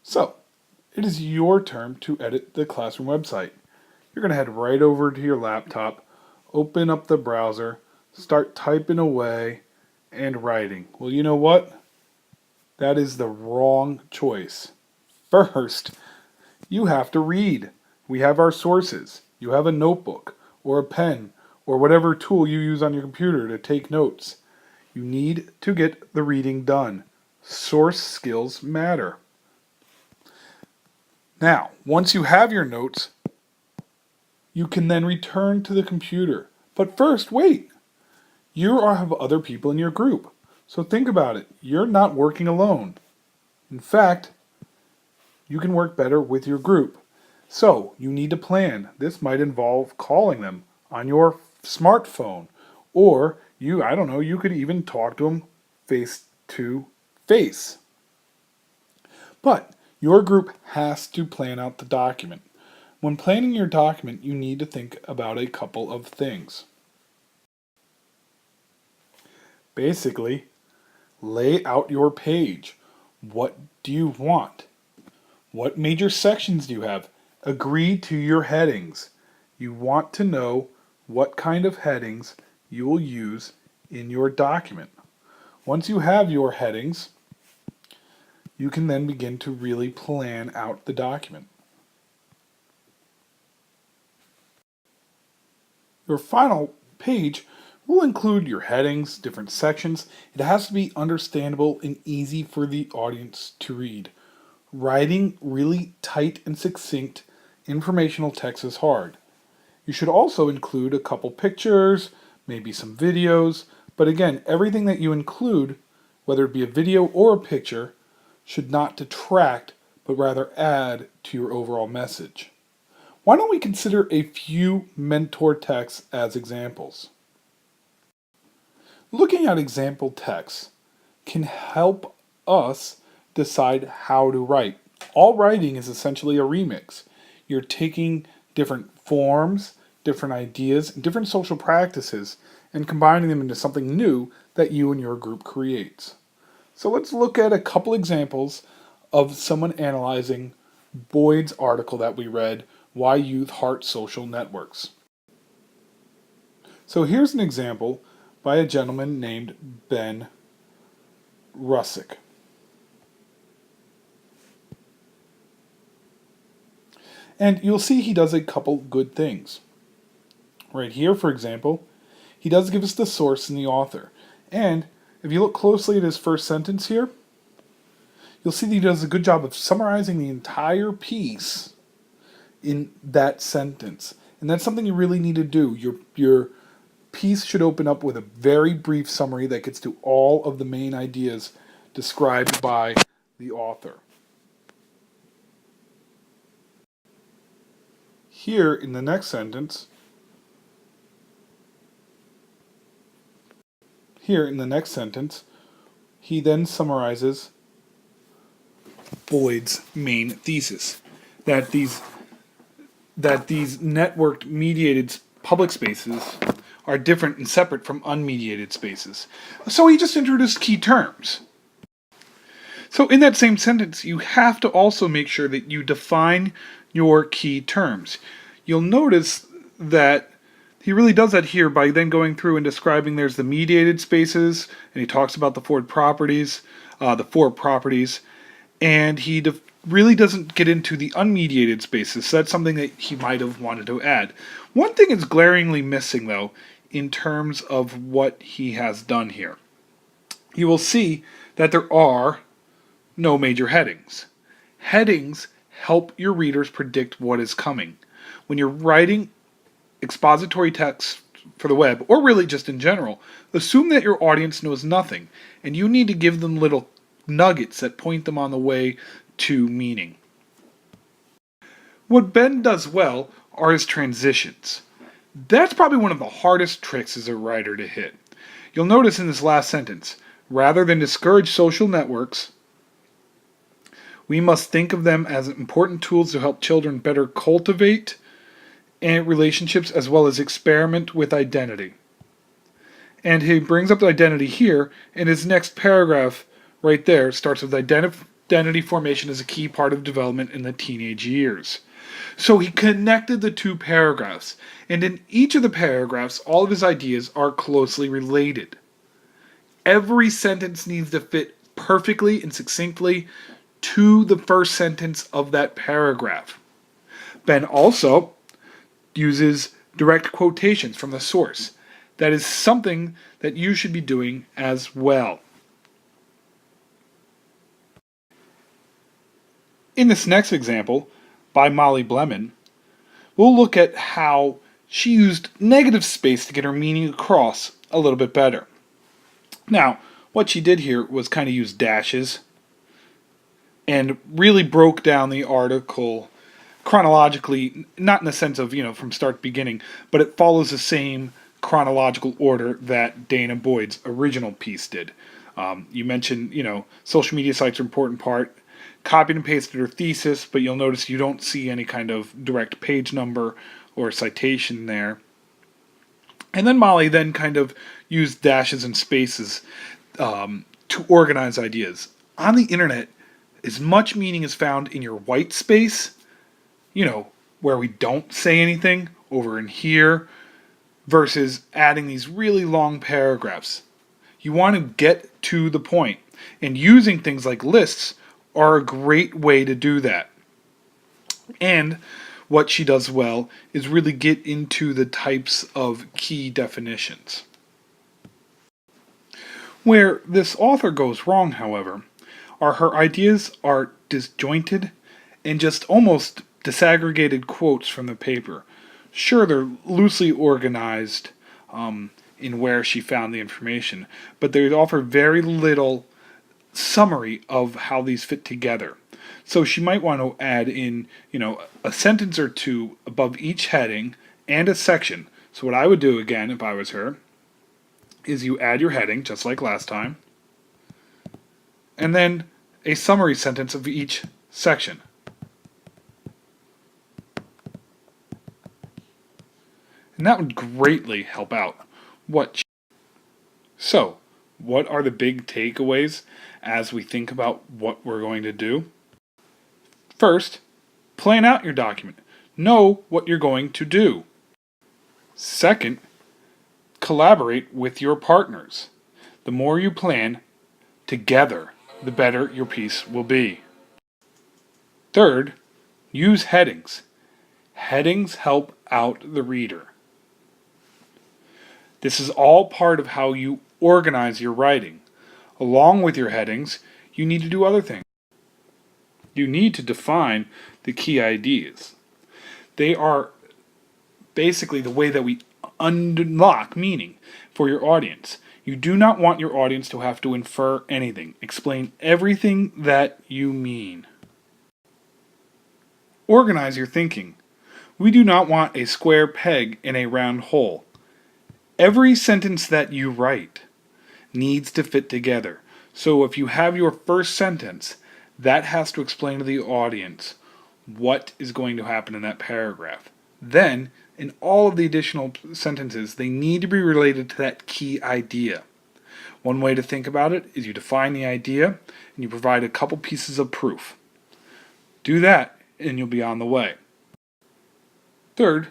So, it is your turn to edit the classroom website. You're going to head right over to your laptop, open up the browser, start typing away and writing. Well, you know what? That is the wrong choice. First, you have to read. We have our sources. You have a notebook or a pen or whatever tool you use on your computer to take notes. You need to get the reading done. Source skills matter. Now, once you have your notes, you can then return to the computer. But first, wait. You have other people in your group. So think about it. You're not working alone. In fact, you can work better with your group. So you need to plan. This might involve calling them on your smartphone. Or I don't know, you could even talk to them face to face. But your group has to plan out the document. When planning your document, you need to think about a couple of things. Basically, lay out your page. What do you want? What major sections do you have? Agree to your headings. You want to know what kind of headings you will use in your document. Once you have your headings, you can then begin to really plan out the document. Your final page will include your headings, different sections. It has to be understandable and easy for the audience to read. Writing really tight and succinct informational text is hard. You should also include a couple pictures, maybe some videos, but again, everything that you include, whether it be a video or a picture, should not detract, but rather add to your overall message. Why don't we consider a few mentor texts as examples? Looking at example texts can help us decide how to write. All writing is essentially a remix. You're taking different forms, different ideas, and different social practices and combining them into something new that you and your group creates. So let's look at a couple examples of someone analyzing Boyd's article that we read, Why Youth Heart Social Networks. So here's an example by a gentleman named Ben Russick. And you'll see he does a couple good things. Right here, for example, he does give us the source and the author. And if you look closely at his first sentence here, you'll see that he does a good job of summarizing the entire piece in that sentence. And that's something you really need to do. Your piece should open up with a very brief summary that gets to all of the main ideas described by the author. Here in the next sentence, he then summarizes Boyd's main thesis, that these networked mediated public spaces are different and separate from unmediated spaces. So he just introduced key terms. So in that same sentence, you have to also make sure that you define your key terms. You'll notice that he really does that here by then going through and describing there's the mediated spaces, and he talks about the four properties, and he really doesn't get into the unmediated spaces. So that's something that he might have wanted to add. One thing is glaringly missing, though, in terms of what he has done here. You will see that there are no major headings. Headings help your readers predict what is coming. When you're writing expository text for the web, or really just in general, assume that your audience knows nothing, and you need to give them little nuggets that point them on the way to meaning. What Ben does well are his transitions. That's probably one of the hardest tricks as a writer to hit. You'll notice in this last sentence, rather than discourage social networks, we must think of them as important tools to help children better cultivate and relationships as well as experiment with identity. And he brings up the identity here, and his next paragraph right there starts with Identity formation is a key part of development in the teenage years. So he connected the two paragraphs, and in each of the paragraphs, all of his ideas are closely related. Every sentence needs to fit perfectly and succinctly to the first sentence of that paragraph. Ben also uses direct quotations from the source. That is something that you should be doing as well. In this next example, by Molly Blemon, we'll look at how she used negative space to get her meaning across a little bit better. Now, what she did here was kind of use dashes and really broke down the article chronologically, not in the sense of, from start to beginning, but it follows the same chronological order that Dana Boyd's original piece did. You mentioned, social media sites are an important part. Copied and pasted her thesis, but you'll notice you don't see any kind of direct page number or citation there. And then Molly then kind of used dashes and spaces to organize ideas. On the internet, as much meaning is found in your white space, where we don't say anything, over in here, versus adding these really long paragraphs. You want to get to the point, and using things like lists are a great way to do that. And what she does well is really get into the types of key definitions. Where this author goes wrong, however, are her ideas are disjointed and just almost disaggregated quotes from the paper. Sure, they're loosely organized in where she found the information, but they offer very little summary of how these fit together. So she might want to add in, a sentence or two above each heading and a section. So what I would do again if I was her is you add your heading just like last time, and then a summary sentence of each section. And that would greatly help out So, what are the big takeaways as we think about what we're going to do? First, plan out your document. Know what you're going to do. Second, collaborate with your partners. The more you plan together, the better your piece will be. Third, use headings. Headings help out the reader. This is all part of how you organize your writing. Along with your headings, you need to do other things. You need to define the key ideas. They are basically the way that we unlock meaning for your audience. You do not want your audience to have to infer anything. Explain everything that you mean. Organize your thinking. We do not want a square peg in a round hole. Every sentence that you write needs to fit together. So if you have your first sentence, that has to explain to the audience what is going to happen in that paragraph. Then, in all of the additional sentences, they need to be related to that key idea. One way to think about it is you define the idea and you provide a couple pieces of proof. Do that and you'll be on the way. Third,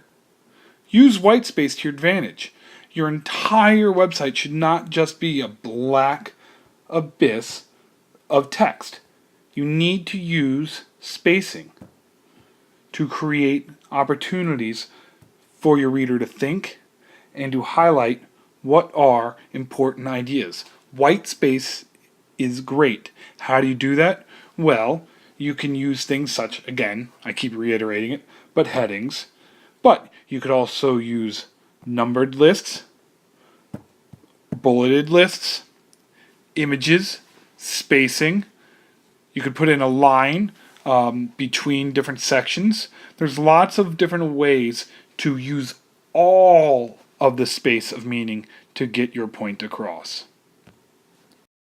use white space to your advantage. Your entire website should not just be a black abyss of text. You need to use spacing to create opportunities for your reader to think and to highlight what are important ideas. White space is great. How do you do that? Well, you can use things such, again, I keep reiterating it, but headings. But you could also use numbered lists, bulleted lists, images, spacing. You could put in a line between different sections. There's lots of different ways to use all of the space of meaning to get your point across.